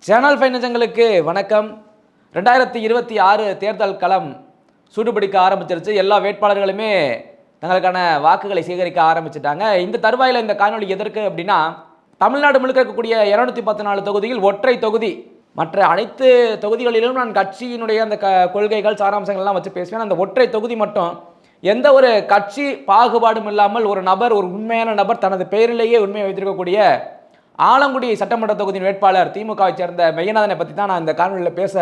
Channel ஃபைனஞ்சங்களுக்கு வணக்கம். 2026 தேர்தல் களம் சூடுபிடிக்க ஆரம்பிச்சிருச்சு. எல்லா வேட்பாளர்களுமே தங்களுக்கான வாக்குகளை சேகரிக்க ஆரம்பிச்சிட்டாங்க. இந்த தருவாயில் இந்த காணொலி எதற்கு அப்படின்னா, தமிழ்நாடு முழுக்க இருக்கக்கூடிய 214 தொகுதியில் ஒற்றை தொகுதி, மற்ற அனைத்து தொகுதிகளிலும் நான் கட்சியினுடைய அந்த கொள்கைகள் சாராம்சங்கள்லாம் வச்சு பேசுவேன். அந்த ஒற்றை தொகுதி மட்டும் எந்த ஒரு கட்சி பாகுபாடும் இல்லாமல் ஒரு நபர், ஒரு உண்மையான நபர் தனது பெயரிலேயே உண்மையை வைத்திருக்கக்கூடிய ஆலங்குடி சட்டமன்ற தொகுதியின் வேட்பாளர் திமுகவை சேர்ந்த மெய்யநாதனை பற்றி தான் நான் இந்த காணொலியில் பேச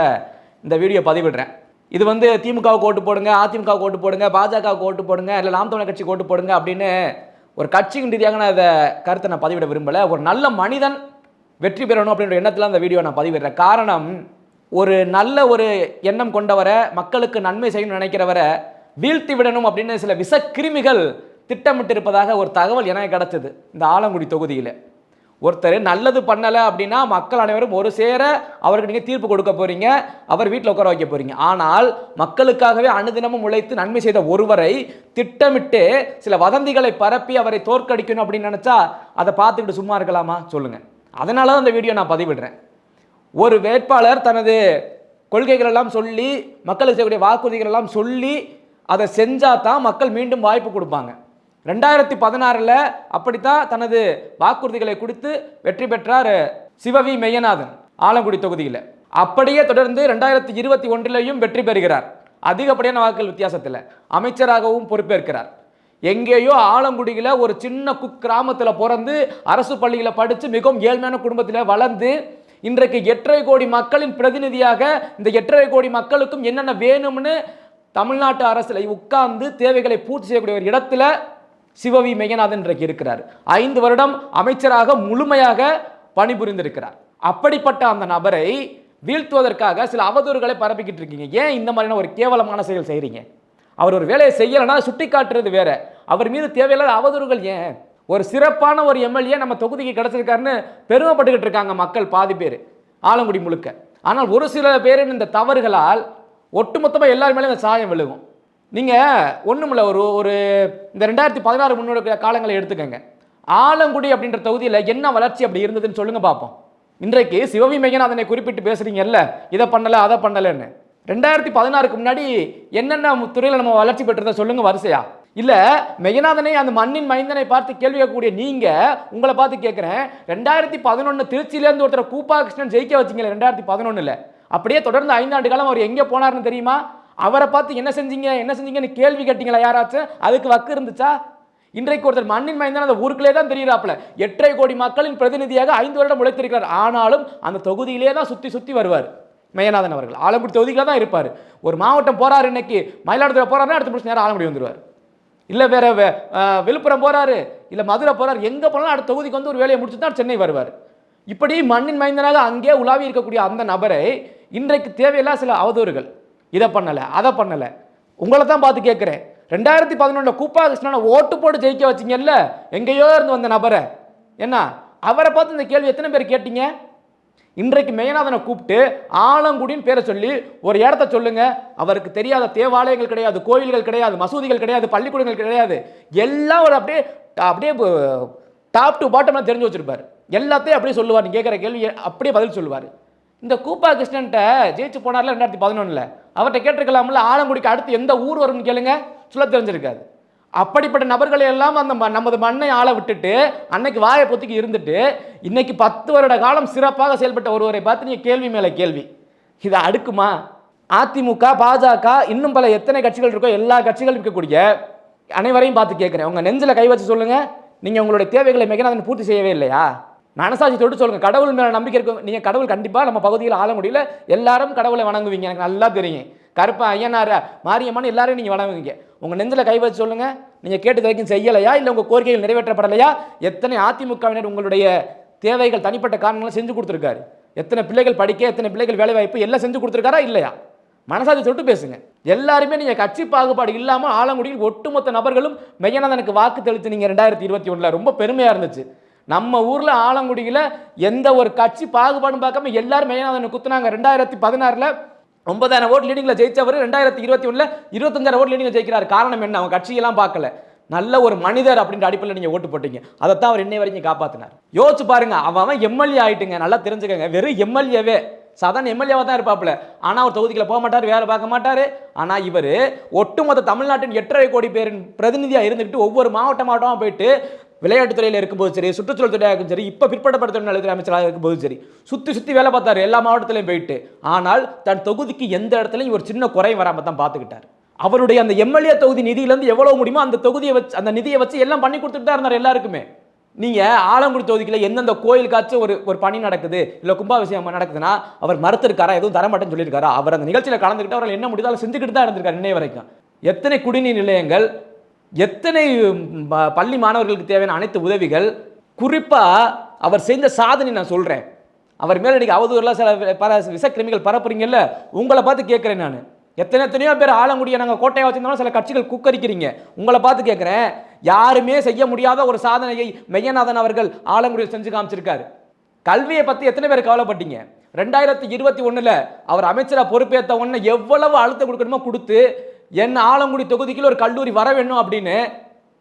இந்த வீடியோ பதிவிடுறேன். இது திமுகவுக்கு ஓட்டு போடுங்க, அதிமுகவுக்கு ஓட்டு போடுங்க, பாஜகவுக்கு ஓட்டு போடுங்க, இல்லை நாம் தமிழர் கட்சிக்கு ஓட்டு போடுங்க அப்படின்னு ஒரு கட்சியின் ரீதியாக நான் இதை கருத்தை நான் பதிவிட விரும்பலை. ஒரு நல்ல மனிதன் வெற்றி பெறணும் அப்படின்ற எண்ணத்தில் அந்த வீடியோ நான் பதிவிடுறேன். காரணம், ஒரு நல்ல ஒரு எண்ணம் கொண்டவரை, மக்களுக்கு நன்மை செய்யணும்னு நினைக்கிறவரை வீழ்த்தி விடணும் அப்படின்னு சில விஷக்கிருமிகள் திட்டமிட்டு இருப்பதாக ஒரு தகவல் எனக்கு கிடைச்சது. இந்த ஆலங்குடி தொகுதியில் ஒருத்தர் நல்லது பண்ணலை அப்படின்னா மக்கள் அனைவரும் ஒரு சேர அவருக்கு நீங்கள் தீர்ப்பு கொடுக்க போறீங்க, அவர் வீட்டில் உட்கார வைக்க போறீங்க. ஆனால் மக்களுக்காகவே அனுதினமும் உழைத்து நன்மை செய்த ஒருவரை திட்டமிட்டு சில வதந்திகளை பரப்பி அவரை தோற்கடிக்கணும் அப்படின்னு நினைச்சா அதை பார்த்துக்கிட்டு சும்மா இருக்கலாமா சொல்லுங்க. அதனால தான் இந்த வீடியோ நான் பதிவிடுறேன். ஒரு வேட்பாளர் தனது கொள்கைகள் எல்லாம் சொல்லி, மக்களுக்கு செய்யக்கூடிய வாக்குறுதிகள் எல்லாம் சொல்லி அதை செஞ்சா தான் மக்கள் மீண்டும் வாய்ப்பு கொடுப்பாங்க. 2016 அப்படித்தான் தனது வாக்குறுதிகளை கொடுத்து வெற்றி பெற்றார் சிவவி மெய்யநாதன் ஆலங்குடி தொகுதியில். அப்படியே தொடர்ந்து 2021 வெற்றி பெறுகிறார். அதிகப்படியான வாக்குகள் வித்தியாசத்தில் அமைச்சராகவும் பொறுப்பேற்கிறார். எங்கேயோ ஆலங்குடியில் ஒரு சின்ன கிராமத்தில் பிறந்து அரசு பள்ளியில் படித்து மிகவும் ஏழ்மையான குடும்பத்தில் வளர்ந்து இன்றைக்கு 8.5 கோடி மக்களின் பிரதிநிதியாக இந்த 8.5 கோடி மக்களுக்கும் என்னென்ன வேணும்னு தமிழ்நாட்டு அரசில் உட்கார்ந்து தேவைகளை பூர்த்தி செய்யக்கூடிய ஒரு இடத்துல சிவவி மெய்யநாதன் இன்றைக்கு இருக்கிறார். 5 வருடம் அமைச்சராக முழுமையாக பணிபுரிந்திருக்கிறார். அப்படிப்பட்ட அந்த நபரை வீழ்த்துவதற்காக சில அவதூறுகளை பரப்பிக்கிட்டு இருக்கீங்க. ஏன் இந்த மாதிரியான ஒரு கேவலமான செயல் செய்கிறீங்க? அவர் ஒரு வேலையை செய்யலைன்னா சுட்டி காட்டுறது வேற, அவர் மீது தேவையில்லாத அவதூறுகள் ஏன்? ஒரு சிறப்பான ஒரு எம்எல்ஏ நம்ம தொகுதிக்கு கிடைச்சிருக்காருன்னு பெருமைப்பட்டுக்கிட்டு இருக்காங்க மக்கள் பாதி பேர் ஆலங்குடி முழுக்க. ஆனால் ஒரு சில பேரின் இந்த தவறுகளால் ஒட்டுமொத்தமாக எல்லாரும் மேலே இந்த சாயம் விழுகும். நீங்கள் ஒன்றுமில்ல, ஒரு இந்த 2016 முன்னோட காலங்களை எடுத்துக்கங்க. ஆலங்குடி அப்படின்ற தொகுதியில் என்ன வளர்ச்சி அப்படி இருந்ததுன்னு சொல்லுங்க பார்ப்போம். இன்றைக்கு சிவவி மெய்யநாதனை குறிப்பிட்டு பேசுறீங்கல்ல, இதை பண்ணலை அதை பண்ணலைன்னு. 2016க்கு முன்னாடி என்னென்ன துறையில் நம்ம வளர்ச்சி பெற்றதை சொல்லுங்க வரிசையா. இல்லை, மெய்யநாதனை அந்த மண்ணின் மைந்தனை பார்த்து கேள்வி கேட்கக்கூடிய நீங்கள், உங்களை பார்த்து கேட்குறேன், 2011 திருச்சியிலேருந்து ஒருத்தர் கூப்பா கிருஷ்ணன் ஜெயிக்க வச்சிங்களே 2011, அப்படியே தொடர்ந்து 5 ஆண்டு காலம் அவர் எங்கே போனார்னு தெரியுமா? அவரை பார்த்து என்ன செஞ்சீங்கன்னு கேள்வி கேட்டீங்களா யாராச்சும்? அதுக்கு வக்கு இருந்துச்சா? இன்றைக்கு ஒருத்தர் மண்ணின் மைந்தன் அந்த ஊருக்குள்ளே தான் தெரியுறாப்புல. 8.5 கோடி மக்களின் பிரதிநிதியாக 5 வருடம் உழைத்திருக்கிறார். ஆனாலும் அந்த தொகுதியிலே தான் சுற்றி வருவார் மெய்யநாதன் அவர்கள். ஆலங்குடி தொகுதியில் தான் இருப்பார். ஒரு மாவட்டம் போறாரு, இன்னைக்கு மயிலாடுதுறை போறாருன்னா அடுத்த நிமிஷம் நேரம் ஆலங்குடி வந்துடுவார். இல்லை வேற விழுப்புரம் போறாரு, இல்லை மதுரை போறாரு, எங்கே போனாலும் அடுத்த தொகுதிக்கு ஒரு வேலையை முடிச்சு தான் சென்னை வருவார். இப்படி மண்ணின் மைந்தனாக அங்கே உலாவி இருக்கக்கூடிய அந்த நபரை இன்றைக்கு தேவையில்லா சில அவதூறுகள், இதை பண்ணலை அதை பண்ணலை. உங்களை தான் பார்த்து கேட்குறேன், 2011 கூப்பா கிருஷ்ணனை ஓட்டு போட்டு ஜெயிக்க வச்சிங்கல்ல, எங்கேயோ இருந்து வந்த நபரை, என்ன அவரை பார்த்து இந்த கேள்வி எத்தனை பேர் கேட்டீங்க? இன்றைக்கு மெய்யநாதனை கூப்பிட்டு ஆலங்குடின்னு பேரை சொல்லி ஒரு இடத்த சொல்லுங்க. அவருக்கு தெரியாத தேவாலயங்கள் கிடையாது, கோயில்கள் கிடையாது, மசூதிகள் கிடையாது, பள்ளிக்கூடங்கள் கிடையாது. எல்லாம் ஒரு அப்படியே அப்படியே டாப் டு பாட்டம் தெரிஞ்சு வச்சிருப்பார். எல்லாத்தையும் அப்படியே சொல்லுவார். நீ கேட்குற கேள்வி அப்படியே பதில் சொல்லுவார். இந்த கூப்பா கிருஷ்ணன்ட்ட ஜெயிச்சு போனார்ல 2011, அவர்கிட்ட கேட்டிருக்கலாம்ல ஆலங்குடிக்கு அடுத்து எந்த ஊர் வரும்னு கேளுங்க, சொல்ல தெரிஞ்சிருக்காது. அப்படிப்பட்ட நபர்களை எல்லாம் அந்த நமது மண்ணை ஆள விட்டுட்டு அன்னைக்கு வாயை பொத்திக்கு இருந்துட்டு இன்னைக்கு 10 வருட காலம் சிறப்பாக செயல்பட்ட ஒருவரை பார்த்து நீங்க கேள்வி மேல கேள்வி, இதை அடுக்குமா? அதிமுக, பாஜக, இன்னும் பல எத்தனை கட்சிகள் இருக்கோ எல்லா கட்சிகளும் இருக்கக்கூடிய அனைவரையும் பார்த்து கேட்கிறேன், உங்க நெஞ்சில கை வச்சு சொல்லுங்க, நீங்க உங்களுடைய தேவைகளை மெய்யநாதன் பூர்த்தி செய்யவே இல்லையா? மனசாட்சி தொட்டு சொல்லுங்க. கடவுள் மேல நம்பிக்கை இருக்கும். நீங்க கடவுள் கண்டிப்பா நம்ம பகுதியில் ஆலங்குடியில் எல்லாரும் கடவுளை வணங்குவீங்க, எனக்கு நல்லா தெரியும். கருப்பா, ஐயனார, மாரியம்மன் எல்லாரும் நீங்க வணங்குவீங்க. உங்க நெஞ்சில கை வச்சு சொல்லுங்க, நீங்க கேட்டது வரைக்கும் செய்யலையா, இல்லை உங்க கோரிக்கைகள் நிறைவேற்றப்படலையா? எத்தனை அதிமுகவினர் உங்களுடைய தேவைகள் தனிப்பட்ட காரணங்களை செஞ்சு கொடுத்துருக்காரு? எத்தனை பிள்ளைகள் படிக்க, எத்தனை பிள்ளைகள் வேலை வாய்ப்பு எல்லாம் செஞ்சு கொடுத்துருக்காரா இல்லையா? மனசாட்சி தொட்டு பேசுங்க. எல்லாருமே நீங்க கட்சி பாகுபாடு இல்லாம ஆலங்குடியில் ஒட்டுமொத்த நபர்களும் மெய்யநாதனுக்கு வாக்கு தெளித்து நீங்க 2021 ரொம்ப பெருமையா இருந்துச்சு. நம்ம ஊர்ல ஆலங்குடியில் எந்த ஒரு கட்சி பாகுபாடும் பார்க்காம எல்லாரும் மெய்யநாதனை குத்துனாங்க. 2016 9,000 ஓட்டு லீடிங்ல ஜெயிச்சவர் 2021 25,000 ஓட்டு லீடிங்ல ஜெயிக்கிறார். காரணம் என்ன? அவன் கட்சியெல்லாம் பார்க்கல, நல்ல ஒரு மனிதர் அப்படின்ற அடிப்படையில் நீங்க ஓட்டு போட்டீங்க. அதைத்தான் அவர் இன்னை வரைக்கும் காப்பாத்தினார். யோசிச்சு பாருங்க, அவன் எம்எல்ஏ ஆயிட்டுங்க. நல்லா தெரிஞ்சுக்கங்க, வெறும் எம்எல்ஏவே சாதாரண எம்எல்ஏவா தான் இருப்பாப்புல. ஆனா அவர் தொகுதிக்குள்ள போக மாட்டார், வேலை பார்க்க மாட்டாரு. ஆனா இவர் ஒட்டுமொத்த தமிழ்நாட்டின் 8.5 கோடி பேரின் பிரதிநிதியா இருந்துட்டு ஒவ்வொரு மாவட்டமா போயிட்டு விளையாட்டுத்துறையில் இருக்கும்போது சரி, சுற்றுச்சூழல் துறையாக இருக்கும் சரி, இப்போ பிற்படுத்தப்பட்ட நலத்துறை அமைச்சராக இருக்கும்போது சரி, சுற்றி வேலை பார்த்தாரு எல்லா மாவட்டத்திலையும் போயிட்டு. ஆனால் தன் தொகுதிக்கு எந்த இடத்துலையும் ஒரு சின்ன குறை வராமல் தான் பார்த்துக்கிட்டார். அவருடைய அந்த எம்எல்ஏ தொகுதி நிதியிலேருந்து எவ்வளவு முடியுமோ அந்த தொகுதியை வச்சு, அந்த நிதியை வச்சு எல்லாம் பண்ணி கொடுத்துட்டு தான் இருந்தார் எல்லாருக்குமே. நீங்க ஆலங்குடி தொகுதிக்குள்ள எந்தெந்த கோயிலுக்காச்சும் ஒரு பணி நடக்குது, இல்ல கும்பாபிஷேகம் நடக்குதுன்னா அவர் மறுத்திருக்காரா, எதுவும் தரமாட்டேன்னு சொல்லியிருக்காரா? அவர் அந்த நிகழ்ச்சியில் கலந்துக்கிட்டு அவர்கள் என்ன முடிந்தாலும் செஞ்சுக்கிட்டு தான் இருந்திருக்காரு இன்னை வரைக்கும். எத்தனை குடிநீர் நிலையங்கள், எத்தனை பள்ளி மாணவர்களுக்கு தேவையான அனைத்து உதவிகள், குறிப்பா அவர் செஞ்ச சாதனை நான் சொல்றேன். அவர் மேல இன்னைக்கு அவதூறுலாம் சில விஷக்கிருமிகள் பரப்புறீங்கல்ல, உங்களை பார்த்து கேட்கிறேன் நான். எத்தனையோ பேர் ஆலங்குடியை நாங்கள் கோட்டையாக வச்சிருந்தாலும் சில கட்சிகள் குக்கரிக்கிறீங்க. உங்களை பார்த்து கேட்குறேன், யாருமே செய்ய முடியாத ஒரு சாதனையை மெய்யநாதன் அவர்கள் ஆலங்குடியில் செஞ்சு காமிச்சிருக்காரு. கல்வியை பற்றி எத்தனை பேர் கவலைப்பட்டீங்க? 2021 அவர் அமைச்சராக பொறுப்பேற்ற உடனே எவ்வளவு அழுத்தம் கொடுக்கணுமோ கொடுத்து, என் ஆலங்குடி தொகுதிக்குள்ள ஒரு கல்லூரி வர வேண்டும் அப்படின்னு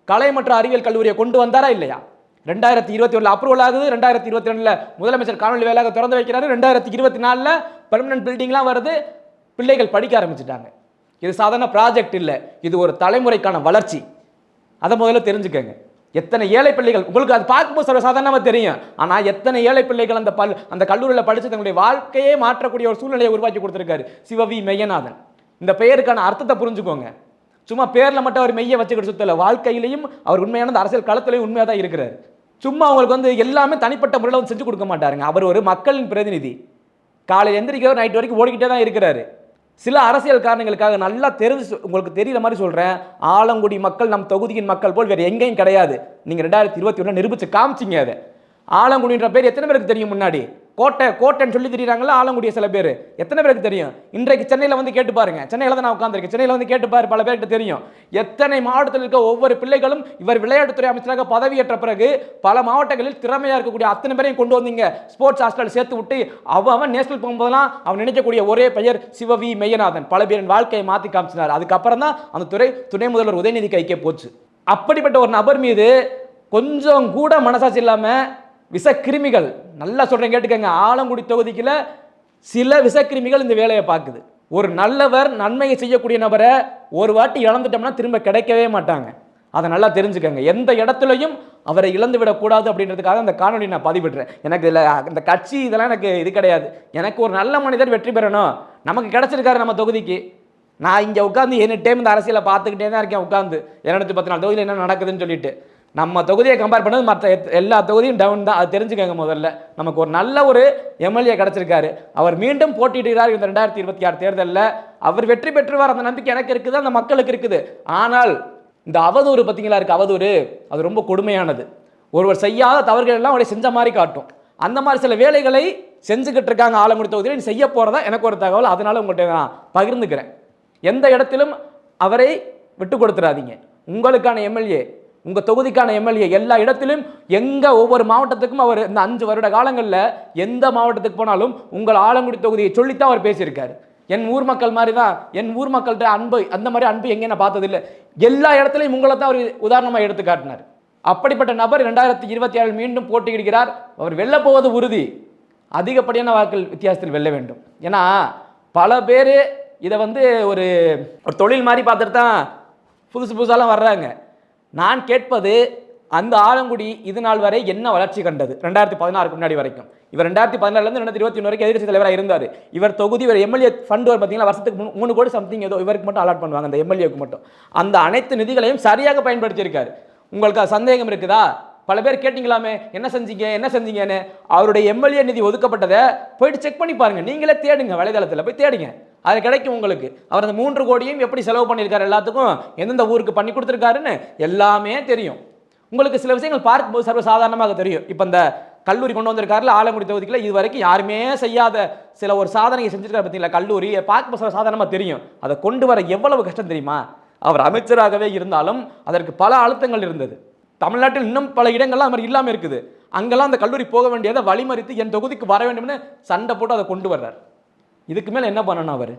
கலை மற்றும் அறிவியல் கல்லூரியை கொண்டு வந்தாரா இல்லையா? 2021 அப்ரூவல் ஆகுது, 2022 முதலமைச்சர் காணொலி வேலையாக திறந்து வைக்கிறாரு, 2024 பெர்மனன்ட் பில்டிங்லாம் வருது, பிள்ளைகள் படிக்க ஆரம்பிச்சுட்டாங்க. இது சாதாரண ப்ராஜெக்ட் இல்லை, இது ஒரு தலைமுறைக்கான வளர்ச்சி. அதை முதல்ல தெரிஞ்சுக்கங்க. எத்தனை ஏழை பிள்ளைகள் உங்களுக்கு அது பார்க்கும்போது சர்வசாதாரணமாக தெரியும். ஆனால் எத்தனை ஏழை பிள்ளைகள் அந்த கல்லூரியில் படித்து தங்களுடைய வாழ்க்கையே மாற்றக்கூடிய ஒரு சூழ்நிலையை உருவாக்கி கொடுத்துருக்காரு சிவவி மெய்யநாதன். இந்த பெயருக்கான அர்த்தத்தை புரிஞ்சுக்கோங்க. சும்மா பேரில் மட்டும் அவர் மெய்யை வச்சுக்கிட்டு சுத்தல, வாழ்க்கையிலையும் அவர் உண்மையான அரசியல் களத்திலையும் உண்மையாக தான் இருக்கிறார். சும்மா அவங்களுக்கு எல்லாமே தனிப்பட்ட முறையில் செஞ்சு கொடுக்க மாட்டாருங்க. அவர் ஒரு மக்களின் பிரதிநிதி. காலையில் எந்திரிக்கிறவர் நைட் வரைக்கும் ஓடிக்கிட்டே தான் இருக்கிறாரு. சில அரசியல் காரணங்களுக்காக நல்லா தெரிஞ்சு உங்களுக்கு தெரிகிற மாதிரி சொல்கிறேன், ஆலங்குடி மக்கள் நம் தொகுதியின் மக்கள் போல் வேறு எங்கேயும் கிடையாது. நீங்கள் 2021 நிரூபித்து காமிச்சிங்க. அதை ஆலங்குடின்ற பேர் எத்தனை பேருக்கு தெரியும்? முன்னாடி கோட்டைன்னு சொல்லி தெரியுறாங்களா ஆலங்குடிய சில பேர், எத்தனை பேருக்கு தெரியும்? இன்றைக்கு சென்னையில் வந்து கேட்டு பாருங்க, சென்னையில் தான் நான் உட்காந்துருக்கேன், சென்னையில் வந்து கேட்டு பாரு, பல பேருக்கு தெரியும். எத்தனை மாவட்டத்தில் இருக்க ஒவ்வொரு பிள்ளைகளும் இவர் விளையாட்டுத்துறை அமைச்சராக பதவியேற்ற பிறகு பல மாவட்டங்களில் திறமையாக இருக்கக்கூடிய அத்தனை பேரையும் கொண்டு வந்தீங்க, ஸ்போர்ட்ஸ் ஹாஸ்டல் சேர்த்து விட்டு. அவன் நேஷனல் போகும்போதெல்லாம் அவன் நினைக்கக்கூடிய ஒரே பெயர் சிவவி மெய்யநாதன். பல பேரின் வாழ்க்கையை மாற்றி காமிச்சினார். அதுக்கப்புறம் தான் அந்த துணை முதல்வர் உதயநிதி கைக்கே போச்சு. அப்படிப்பட்ட ஒரு நபர் மீது கொஞ்சம் கூட மனசாட்சி இல்லாமல் விஷக்கிருமிகள், நல்லா சொல்றேன் கேட்டுக்கங்க, ஆலங்குடி தொகுதிக்குள்ள சில விஷக்கிருமிகள் இந்த வேலையை பார்க்குது. ஒரு நல்லவர், நன்மையை செய்யக்கூடிய நபரை ஒரு வாட்டி இழந்துட்டோம்னா திரும்ப கிடைக்கவே மாட்டாங்க. அதை நல்லா தெரிஞ்சுக்கங்க. எந்த இடத்துலையும் அவரை இழந்து விடக்கூடாது அப்படின்றதுக்காக அந்த காணொலி நான் பதிவிடுறேன். எனக்கு இதில் இந்த கட்சி இதெல்லாம் எனக்கு இது கிடையாது. எனக்கு ஒரு நல்ல மனிதர் வெற்றி பெறணும், நமக்கு கிடைச்சிருக்காரு நம்ம தொகுதிக்கு. நான் இங்கே உட்காந்து எனி டைம் இந்த அரசியலை பார்த்துக்கிட்டே தான் இருக்கேன். உட்காந்து 214 தொகுதியில் என்ன நடக்குதுன்னு சொல்லிட்டு நம்ம தொகுதியை கம்பேர் பண்ணது மற்ற எல்லா தொகுதியும் டவுன் தான். அது தெரிஞ்சுக்கங்க. முதல்ல நமக்கு ஒரு நல்ல ஒரு எம்எல்ஏ கிடைச்சிருக்காரு. அவர் மீண்டும் போட்டியிடுகிறார் இந்த 2026 தேர்தலில். அவர் வெற்றி பெற்றுவார், அந்த நம்பிக்கை எனக்கு இருக்குது, அந்த மக்களுக்கு இருக்குது. ஆனால் இந்த அவதூறு பார்த்தீங்களா இருக்கு, அவதூறு அது ரொம்ப கொடுமையானது. ஒருவர் செய்யாத தவறுகள் எல்லாம் அவரை செஞ்ச மாதிரி காட்டும். அந்த மாதிரி சில வேலைகளை செஞ்சுக்கிட்டு இருக்காங்க ஆலங்குடி தொகுதியில். நீ செய்ய போறதா எனக்கு ஒரு தகவல், அதனால உங்கள்கிட்ட நான் பகிர்ந்துக்கிறேன். எந்த இடத்திலும் அவரை விட்டு கொடுத்துடாதீங்க. உங்களுக்கான எம்எல்ஏ, உங்க தொகுதிக்கான எம்எல்ஏ எல்லா இடத்திலும், எங்க ஒவ்வொரு மாவட்டத்துக்கும் அவர் இந்த 5 வருட காலங்களில் எந்த மாவட்டத்துக்கு போனாலும் உங்கள் ஆலங்குடி தொகுதியை சொல்லித்தான் அவர் பேசியிருக்காரு. என் ஊர் மக்கள் மாதிரி தான், என் ஊர் மக்கள்கிட்ட அன்பு, அந்த மாதிரி அன்பு எங்கே நான் பார்த்ததில்லை. எல்லா இடத்துலையும் உங்களை தான் அவர் உதாரணமாக எடுத்து காட்டினார். அப்படிப்பட்ட நபர் 2027 மீண்டும் போட்டியிடுகிறார். அவர் வெல்ல போவது உறுதி. அதிகப்படியான வாக்குகள் வித்தியாசத்தில் வெல்ல வேண்டும். ஏன்னா பல பேர் இதை ஒரு தொழில் மாதிரி பார்த்துட்டு தான் புதுசாலாம் வர்றாங்க. நான் கேட்பது, அந்த ஆலங்குடி இது நாள் வரை என்ன வளர்ச்சி கண்டது? 2016 முன்னாடி வரைக்கும். இவர் 2014 2021 வரைக்கும் எதிர்கட்சி தலைவராக இருந்தார். இவர் தொகுதி, இவர் எம்எல்ஏ ஃபண்ட் பார்த்தீங்கன்னா வருஷத்துக்கு 3 கோடி சம்திங் ஏதோ இவருக்கு மட்டும் அலாட் பண்ணுவாங்க, அந்த எம்எல்ஏக்கு மட்டும். அந்த அனைத்து நிதிகளையும் சரியாக பயன்படுத்தியிருக்காரு. உங்களுக்கு சந்தேகம் இருக்குதா? பல பேர் கேட்டீங்களாமே, என்ன செஞ்சீங்கன்னு. அவருடைய எம்எல்ஏ நிதி ஒதுக்கப்பட்டதை போயிட்டு செக் பண்ணி பாருங்க. நீங்களே தேடுங்க, வலைதளத்தில் போய் தேடுங்க, அது கிடைக்கும் உங்களுக்கு. அவர் அந்த 3 கோடியும் எப்படி செலவு பண்ணியிருக்காரு, எல்லாத்துக்கும் எந்தெந்த ஊருக்கு பண்ணி கொடுத்துருக்காருன்னு எல்லாமே தெரியும். உங்களுக்கு சில விஷயங்கள் பார்க்கும்போது சர்வசாதாரணமாக தெரியும். இப்போ இந்த கல்லூரி கொண்டு வந்திருக்காருல ஆலங்குடி தொகுதிக்குள்ள, இது வரைக்கும் யாருமே செய்யாத சில ஒரு சாதனையை செஞ்சிருக்காரு பார்த்தீங்களா கல்லூரி, பார்க்கும்போது சாதாரணமாக தெரியும். அதை கொண்டு வர எவ்வளவு கஷ்டம் தெரியுமா? அவர் அமைச்சராகவே இருந்தாலும் அதற்கு பல அழுத்தங்கள் இருந்தது. தமிழ்நாட்டில் இன்னும் பல இடங்கள்லாம் அது மாதிரி இல்லாமல் இருக்குது. அங்கெல்லாம் அந்த கல்லூரி போக வேண்டியதை வழிமறித்து என் தொகுதிக்கு வர வேண்டும்னு சண்டை போட்டு அதை கொண்டு வர்றார். இதுக்கு மேலே என்ன பண்ணணும்? அவர்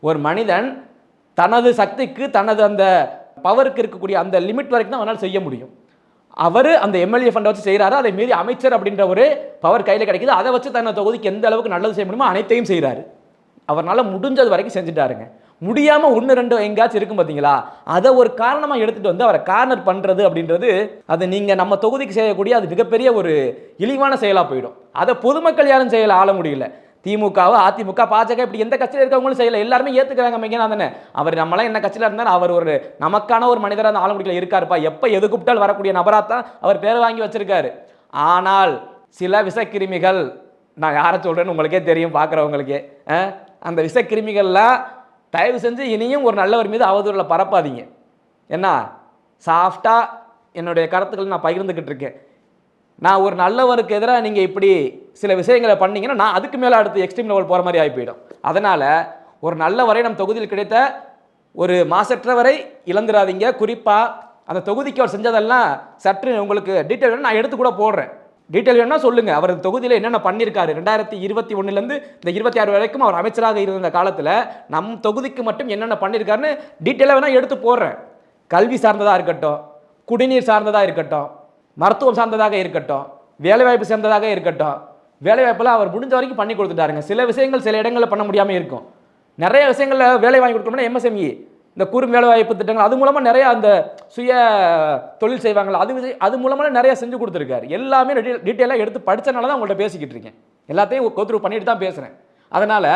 ஒரு மனிதன் தனது சக்திக்கு, தனது அந்த பவருக்கு இருக்கக்கூடிய அந்த லிமிட் வரைக்கும் தான் அவரால் செய்ய முடியும். அவர் அந்த எம்எல்ஏ ஃபண்டை வச்சு செய்கிறாரு, அதை மீறி அமைச்சர் அப்படின்ற ஒரு பவர் கையில் கிடைக்குது, அதை வச்சு தன்னை தொகுதிக்கு எந்த அளவுக்கு நல்லது செய்ய முடியுமோ அனைத்தையும் செய்கிறாரு. அவரால் முடிஞ்சது வரைக்கும் செஞ்சுட்டாருங்க. முடியாமல் ஒன்று ரெண்டு எங்கேயாச்சும் இருக்கும் பார்த்தீங்களா, அதை ஒரு காரணமாக எடுத்துகிட்டு வந்து அவரை கார்னர் பண்ணுறது அப்படின்றது அது நீங்கள் நம்ம தொகுதிக்கு செய்யக்கூடிய அது மிகப்பெரிய ஒரு இழிவான செயலாக போயிடும். அதை பொதுமக்கள் யாரும் செய்யலை, ஆள முடியல. திமுகவோ அதிமுக பாஜக இப்படி எந்த கட்சியில் இருக்கவங்களும் செய்யலை, எல்லாருமே ஏற்றுக்கிறாங்க. மைக்கேனா தானே அவர், நம்மளாம் என்ன கட்சியில் இருந்தாலும் அவர் ஒரு நமக்கான ஒரு மனிதராக அந்த ஆளுமுடியில் இருக்காருப்பா, எப்போ எது கூப்பிட்டால் வரக்கூடிய நபராக தான் அவர் பேர் வாங்கி வச்சிருக்காரு. ஆனால் சில விஷக்கிருமிகள், நான் யாரை சொல்கிறேன்னு உங்களுக்கே தெரியும் பார்க்குறவங்களுக்கே, அந்த விஷக்கிருமிகள்லாம் தயவு செஞ்சு இனியும் ஒரு நல்லவர் மீது அவதூறில் பரப்பாதீங்க. என்ன சாஃப்டாக என்னுடைய கருத்துக்கள் நான் பகிர்ந்துக்கிட்டு இருக்கேன். நான் ஒரு நல்லவருக்கு எதிராக நீங்கள் இப்படி சில விஷயங்களை பண்ணீங்கன்னா நான் அதுக்கு மேலே அடுத்து எக்ஸ்ட்ரீம் லெவல் போகிற மாதிரி ஆகி போயிடும். அதனால் ஒரு நல்லவரை நம் தொகுதியில் கிடைத்த ஒரு மாசற்றவரை இழந்துடாதீங்க. குறிப்பாக அந்த தொகுதிக்கு அவர் செஞ்சதெல்லாம் சற்று உங்களுக்கு டீட்டெயில் நான் எடுத்து கூட போடுறேன். டீட்டெயில் வேணும்னா சொல்லுங்கள், அவர் தொகுதியில் என்னென்ன பண்ணியிருக்காரு. 2021 இந்த 26 வரைக்கும் அவர் அமைச்சராக இருந்த காலத்தில் நம் தொகுதிக்கு மட்டும் என்னென்ன பண்ணியிருக்காருன்னு டீட்டெயிலாக வேணால் எடுத்து போடுறேன். கல்வி சார்ந்ததாக இருக்கட்டும், குடிநீர் சார்ந்ததாக இருக்கட்டும், மருத்துவம் சார்ந்ததாக இருக்கட்டும், வேலைவாய்ப்பு சார்ந்ததாக இருக்கட்டும், வேலைவாய்ப்பெல்லாம் அவர் முடிஞ்ச வரைக்கும் பண்ணி கொடுத்துட்டாருங்க. சில விஷயங்கள் சில இடங்களில் பண்ண முடியாமல் இருக்கும். நிறைய விஷயங்களில் வேலை வாங்கி கொடுக்கணும்னா எம்எஸ்எம்இ இந்த குறும் வேலைவாய்ப்பு திட்டங்கள் அது மூலமாக நிறையா அந்த சுய தொழில் செய்வாங்களா, அது மூலமாக நிறையா செஞ்சு கொடுத்துருக்காரு. எல்லாமே டீட்டெயிலாக எடுத்து படித்தனால தான் உங்கள்கிட்ட பேசிக்கிட்டு இருக்கேன். எல்லாத்தையும் கோத்ரூ பண்ணிட்டு தான் பேசுகிறேன். அதனால்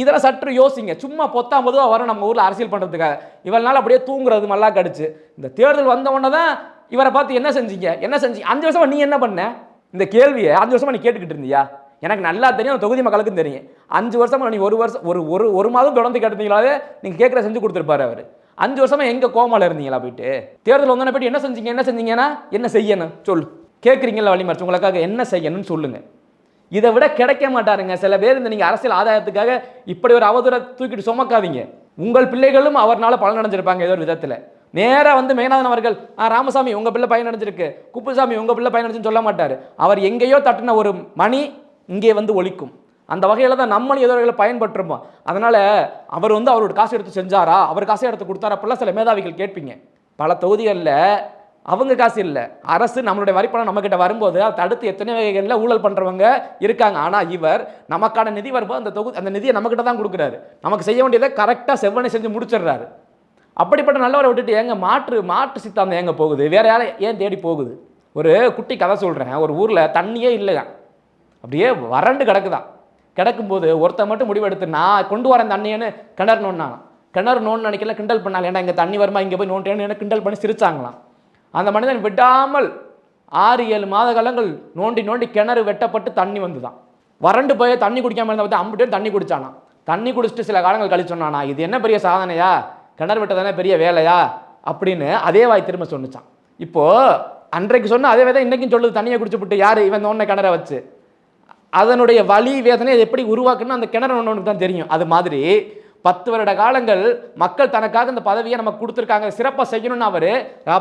இதெல்லாம் சற்று யோசிங்க. சும்மா பொத்தாம் பொதுவாக வரும் நம்ம ஊரில் அரசியல் பண்ணுறதுக்காக. இவளால் அப்படியே தூங்குறது மல்லா கடிச்சு. இந்த தேர்தல் வந்த உடனே தான் இவரை பார்த்து என்ன செஞ்சீங்க 5 வருஷமா நீ என்ன பண்ண, இந்த கேள்வியை 5 வருஷமா நீ கேட்டுக்கிட்டு இருந்தியா? எனக்கு நல்லா தெரியும், தொகுதி மக்களுக்கும் தெரியும். 5 வருஷமா நீ ஒரு மாதம் தொடர்ந்து கேட்டீங்களாவே நீங்கள் கேட்குற செஞ்சு கொடுத்துருப்பாரு அவர். 5 வருஷமா எங்கே கோமால இருந்தீங்களா? போயிட்டு தேர்தல் வந்தோன்னே போய்ட்டு என்ன செஞ்சீங்கன்னா என்ன செய்யணும் சொல்லு. கேட்குறீங்களா வழிமறிச்சு, உங்களுக்காக என்ன செய்யணும்னு சொல்லுங்க. இதை விட கிடைக்க மாட்டாருங்க. சில பேர் இந்த நீங்கள் அரசியல் ஆதாயத்துக்காக இப்படி ஒரு அவதூறை தூக்கிட்டு சுமக்காதீங்க. உங்கள் பிள்ளைகளும் அவர்னால பலன் அடைஞ்சிருப்பாங்க ஏதோ ஒரு விதத்தில். நேராக வந்து மேகநாதன் அவர்கள் ராமசாமி உங்கள் பிள்ளை பயனடைஞ்சிருக்கு, குப்புசாமி உங்கள் பிள்ளை பயனடைஞ்சுன்னு சொல்ல மாட்டார். அவர் எங்கேயோ தட்டின ஒரு மணி இங்கே வந்து ஒழிக்கும். அந்த வகையில் தான் நம்மளும் ஏதோ வகையில் பயன்பட்டுருப்போம். அதனால் அவர் வந்து அவரோட காசு எடுத்து செஞ்சாரா, அவர் காசை எடுத்து கொடுத்தாரா அப்படிலாம் சில மேதாவிகள் கேட்பீங்க. பல தொகுதிகளில் அவங்க காசு இல்லை, அரசு நம்மளுடைய வரிப்பணம் நம்மக்கிட்ட வரும்போது அதை தடுத்து எத்தனை வகைகளில் ஊழல் பண்ணுறவங்க இருக்காங்க. ஆனால் இவர் நமக்கான நிதி வரும்போது அந்த நிதியை நம்மக்கிட்ட தான் கொடுக்குறாரு. நமக்கு செய்ய வேண்டியதை கரெக்டாக செவ்வனை செஞ்சு முடிச்சிடுறாரு. அப்படிப்பட்ட நல்லவரை விட்டுட்டு ஏங்க மாற்று சித்தாந்தம் ஏங்க போகுது, வேற யாரை ஏன் தேடி போகுது? ஒரு குட்டி கதை சொல்கிறேன். ஒரு ஊரில் தண்ணியே இல்லையா, அப்படியே வறண்டு கிடக்கும்போது ஒருத்தர் மட்டும் முடிவெடுத்து நான் கொண்டு வரேன் தண்ணியன்னு கிணறு நோன்னு நினைக்கல, கிண்டல் பண்ணாங்க. ஏன்னா இங்கே தண்ணி வருமா, இங்கே போய் நோண்டேன்னு கிண்டல் பண்ணி சிரிச்சாங்களாம். அந்த மனிதன் விடாமல் 6-7 மாத காலங்கள் நோண்டி கிணறு வெட்டப்பட்டு தண்ணி வந்துதான். வறண்டு போய் தண்ணி குடிக்காமல் இருந்த பார்த்து அம்பிட்டு தண்ணி குடிச்சானா. தண்ணி குடிச்சிட்டு சில காலங்கள் கழிச்சோன்னானா, இது என்ன பெரிய சாதனையா, கிணறு வெட்டதானே பெரிய வேலையா அப்படின்னு அதே வாய் திரும்ப சொன்னிச்சான். இப்போது அன்றைக்கு சொன்ன அதே வேதை இன்றைக்கும் சொல்லுது, தண்ணியை குடிச்சுட்டு யார் இவன் நோண்ட கிணறை வச்சு. அதனுடைய வலி வேதனை எப்படி உருவாக்குன்னு அந்த கிணறு ஒன்று தான் தெரியும். அது மாதிரி 10 வருட காலங்கள் மக்கள் தனக்காக இந்த பதவியை நமக்கு கொடுத்துருக்காங்க, சிறப்பாக செய்யணும்னு அவர்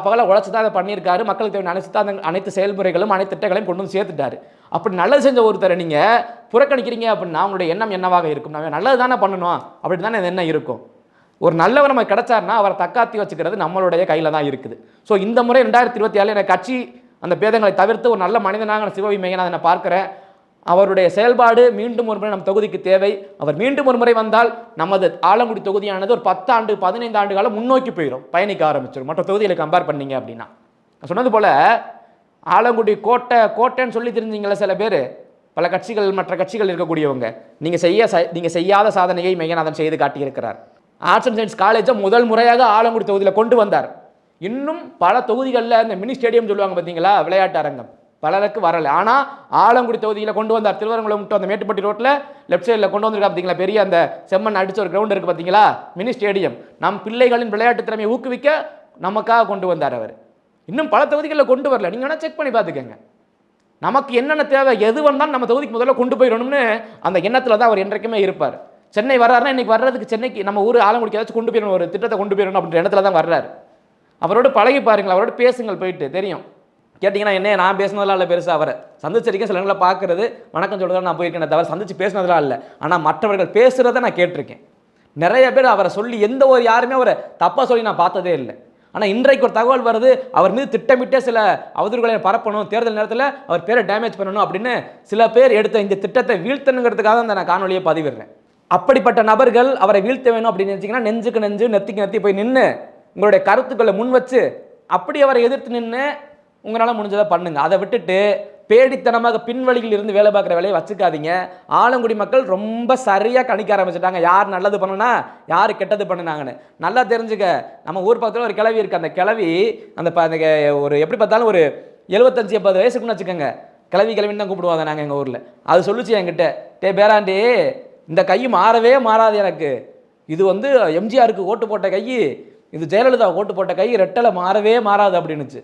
பகல உழைச்சி தான் அதை பண்ணியிருக்காரு. மக்களுக்கு தேவையான அனைத்து செயல்முறைகளும் அனைத்து திட்டங்களையும் கொண்டு வந்து சேர்த்துட்டாரு. அப்படி நல்லது செஞ்ச ஒருத்தரை நீங்கள் புறக்கணிக்கிறீங்க அப்படின்னா அவங்களுடைய எண்ணம் என்னவாக இருக்கும்? நான் நல்லது தானே பண்ணணும் அப்படி தானே எண்ணம் இருக்கும். ஒரு நல்லவர் நம்ம கிடைச்சாருன்னா அவரை தக்காத்தி வச்சுக்கிறது நம்மளுடைய கையில் தான் இருக்குது. ஸோ இந்த முறை 2027 எனக்கு கட்சி அந்த பேதங்களை தவிர்த்து ஒரு நல்ல மனிதனாக சிவவி மேகநாதனை பார்க்குறேன். அவருடைய செயல்பாடு மீண்டும் ஒரு முறை நம் தொகுதிக்கு தேவை. அவர் மீண்டும் ஒரு முறை வந்தால் நமது ஆலங்குடி தொகுதியானது ஒரு 10 ஆண்டு 15 ஆண்டு காலம் முன்னோக்கி போயிடும், பயணிக்க ஆரம்பிச்சிடும் மற்ற தொகுதியில் கம்பேர் பண்ணீங்க அப்படின்னா. சொன்னது போல் ஆலங்குடி கோட்டைன்னு சொல்லி தெரிஞ்சீங்களா சில பேர், பல கட்சிகள் மற்ற கட்சிகள் இருக்கக்கூடியவங்க. நீங்கள் செய்யாத சாதனையை மேகநாதன் செய்து காட்டியிருக்கிறார். ஆர்ட்ஸ் அண்ட் சயின்ஸ் காலேஜை முதல் முறையாக ஆலங்குடி தொகுதியில் கொண்டு வந்தார். இன்னும் பல தொகுதிகளில் இந்த மினி ஸ்டேடியம் சொல்லுவாங்க பார்த்தீங்களா, விளையாட்டு அரங்கம் பலருக்கு வரலை. ஆனால் ஆலங்குடி தொகுதியில் கொண்டு வந்தார். திருவரங்குளம் விட்டு அந்த மேட்டுப்பட்டி ரோட்டில் லெஃப்ட் சைடில் கொண்டு வந்திருக்கா பார்த்தீங்களா, பெரிய அந்த செம்மண் அடித்த ஒரு கிரவுண்ட் இருக்குது பார்த்தீங்களா, மினி ஸ்டேடியம். நம் பிள்ளைகளின் விளையாட்டு திறமையை ஊக்குவிக்க நமக்காக கொண்டு வந்தார் அவர். இன்னும் பல தொகுதிகளில் கொண்டு வரல, நீங்கள் வேணால் செக் பண்ணி பார்த்துக்கங்க. நமக்கு என்னென்ன தேவை எது வந்தாலும் நம்ம தொகுதிக்கு முதல்ல கொண்டு போயிடணும்னு அந்த எண்ணத்தில் தான் அவர் என்றைக்குமே இருப்பார். சென்னை வர்றாருன்னா இன்றைக்கி வர்றதுக்கு சென்னைக்கு நம்ம ஊர் ஆலங்குடிக்கு ஏதாச்சும் கொண்டு போயிடணும், ஒரு திட்டத்தை கொண்டு போயிடணும் அப்படின்ற இடத்துல தான் வர்றாரு. அவரோட பழகி பாருங்கள், அவரோட பேசுங்கள், போயிட்டு தெரியும். கேட்டிங்கன்னா என்ன நான் பேசினதெல்லாம் இல்லை, பெருசாக அவரை சந்திச்சிருக்கேன், சில நேரங்களில் பார்க்குறது வணக்கம் சொல்கிறதா நான் போயிருக்கேன், தவிர சந்திச்சு பேசினதெல்லாம் இல்லை. ஆனால் மற்றவர்கள் பேசுகிறத நான் கேட்டிருக்கேன். நிறைய பேர் அவரை சொல்லி எந்த ஒரு யாருமே அவரை தப்பாக சொல்லி நான் பார்த்ததே இல்லை. ஆனால் இன்றைக்கு ஒரு தகவல் வருது, அவர் மீது திட்டமிட்டே சில அவதூறுகளை பரப்பணும், தேர்தல் நேரத்தில் அவர் பேரை டேமேஜ் பண்ணணும் அப்படின்னு சில பேர் எடுத்த இந்த திட்டத்தை வீழ்த்தணுங்கிறதுக்காக அந்த நான் காணொலியை பதிவிடுறேன். அப்படிப்பட்ட நபர்கள் அவரை வீழ்த்த வேணும் அப்படின்னு நினைச்சீங்கன்னா நெஞ்சுக்கு நெஞ்சு நெத்திக்கு நெத்தி போய் நின்று உங்களுடைய கருத்துக்களை முன் வச்சு அப்படி அவரை எதிர்த்து நின்று உங்களால் முடிஞ்சதை பண்ணுங்க. அதை விட்டுட்டு பேடித்தனமாக பின்வழியில் இருந்து வேலை பார்க்குற வேலையை வச்சுக்காதீங்க. ஆலங்குடி மக்கள் ரொம்ப சரியாக கணிக்க ஆரம்பிச்சிட்டாங்க, யார் நல்லது பண்ணுனா யார் கெட்டது பண்ணினாங்கன்னு. நல்லா தெரிஞ்சுக்க, நம்ம ஊர் பக்கத்தில் ஒரு கிளவி இருக்குது. அந்த கிளவி அந்த ஒரு எப்படி பார்த்தாலும் ஒரு 75-80 வயசுக்குன்னு வச்சுக்கோங்க, கிளவின்னு தான் கூப்பிடுவாங்க நாங்கள் எங்கள் ஊரில். அது சொல்லிச்சு என்கிட்ட, பேராண்டி இந்த கை மாறவே மாறாது எனக்கு, இது எம்ஜிஆருக்கு ஓட்டு போட்ட கை, இது ஜெயலலிதா ஓட்டு போட்ட கை, ரெட்டலை மாறவே மாறாது அப்படின்னுச்சு.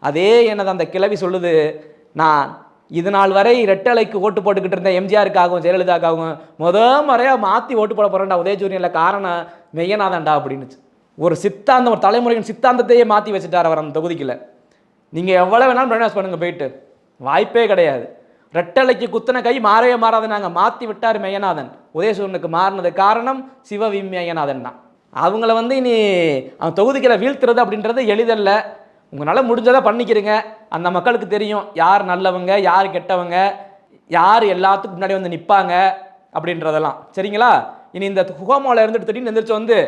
அதே என்னது அந்த கிளவி சொல்லுது, நான் இது நாள் வரை ரெட்டலைக்கு ஓட்டு போட்டுக்கிட்டு இருந்தேன், எம்ஜிஆருக்காகவும் ஜெயலலிதாக்காகவும் முறையாக மாற்றி ஓட்டு போட போகிறேன்டா உதயசூரியனில், காரணம் மெய்யனாதான்டா அப்படின்னுச்சு. ஒரு சித்தாந்தம், ஒரு தலைமுறையின் சித்தாந்தத்தையே மாற்றி வச்சுட்டார் அவர் அந்த தொகுதிக்குள்ள. நீங்கள் எவ்வளோ வேணாலும் பிரனாஸ் பண்ணுங்கள், போயிட்டு வாய்ப்பே கிடையாது. ரெட்டலைக்கு குத்தின கை மாறவே மாறாது, நாங்கள் மாற்றி விட்டார் மெய்யநாதன். உதயசூரனுக்கு மாறினது காரணம் சிவவி மெய்யநாதன் தான். அவங்கள இனி அவன் தொகுதிகளை வீழ்த்துறது அப்படின்றது எளிதல்ல. உங்களால் முடிஞ்சதை பண்ணிக்கிறீங்க. அந்த மக்களுக்கு தெரியும் யார் நல்லவங்க யார் கெட்டவங்க, யார் எல்லாத்துக்கும் முன்னாடி நிற்பாங்க அப்படின்றதெல்லாம். சரிங்களா? இனி இந்த ஹோமோவில் இருந்துட்டு திடீர்னு எந்திரிச்சு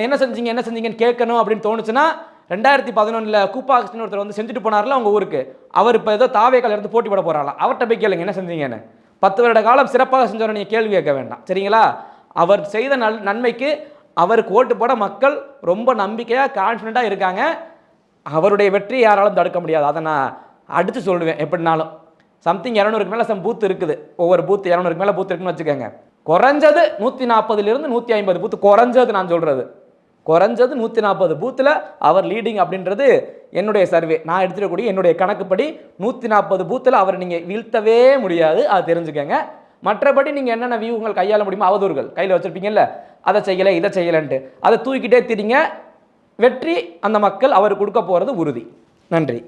என்ன செஞ்சீங்கன்னு கேட்கணும் அப்படின்னு தோணுச்சுன்னா, 2011 கூப்பாகிருஷ்ணன் ஒருத்தர் செஞ்சுட்டு போனார்ல அவங்க ஊருக்கு, அவர் இப்போ ஏதோ தாவேக்கால இருந்து போட்டி போட போகிறாங்களா, அவர்கிட்ட போய் கேளுங்க என்ன செஞ்சீங்கன்னு. 10 வருட காலம் சிறப்பாக செஞ்சவரை நீங்கள் கேள்வி கேட்க வேண்டாம். சரிங்களா? அவர் செய்த நன்மைக்கு அவருக்கு ஓட்டு போட மக்கள் ரொம்ப நம்பிக்கையாக கான்ஃபிடண்ட்டாக இருக்காங்க. அவருடைய வெற்றி யாராலும் தடுக்க முடியாது. அதை நான் அடித்து சொல்லுவேன். எப்படினாலும் சம்திங் 200க்கு மேலே பூத்து இருக்குது, ஒவ்வொரு பூத்து 200க்கு மேலே பூத்து இருக்குன்னு வச்சுக்கோங்க. குறைஞ்சது 140 150 பூத்து, குறைஞ்சது நான் சொல்கிறது, குறைஞ்சது 140 பூத்தில் அவர் லீடிங் அப்படின்றது என்னுடைய சர்வே, நான் எடுத்துக்கக்கூடிய என்னுடைய கணக்குப்படி 140 பூத்தில் அவர் நீங்கள் வீழ்த்தவே முடியாது, அதை தெரிஞ்சுக்கங்க. மற்றபடி நீங்கள் என்னென்ன வியூகங்கள் கையாள முடியுமோ, அவதூறுகள் கையில் வச்சுருப்பீங்கல்ல, அதை செய்யலை இதை செய்யலைன்ட்டு அதை தூக்கிட்டே திரிங்க. வெற்றி அந்த மக்கள் அவர் கொடுக்க போகிறது உறுதி. நன்றி.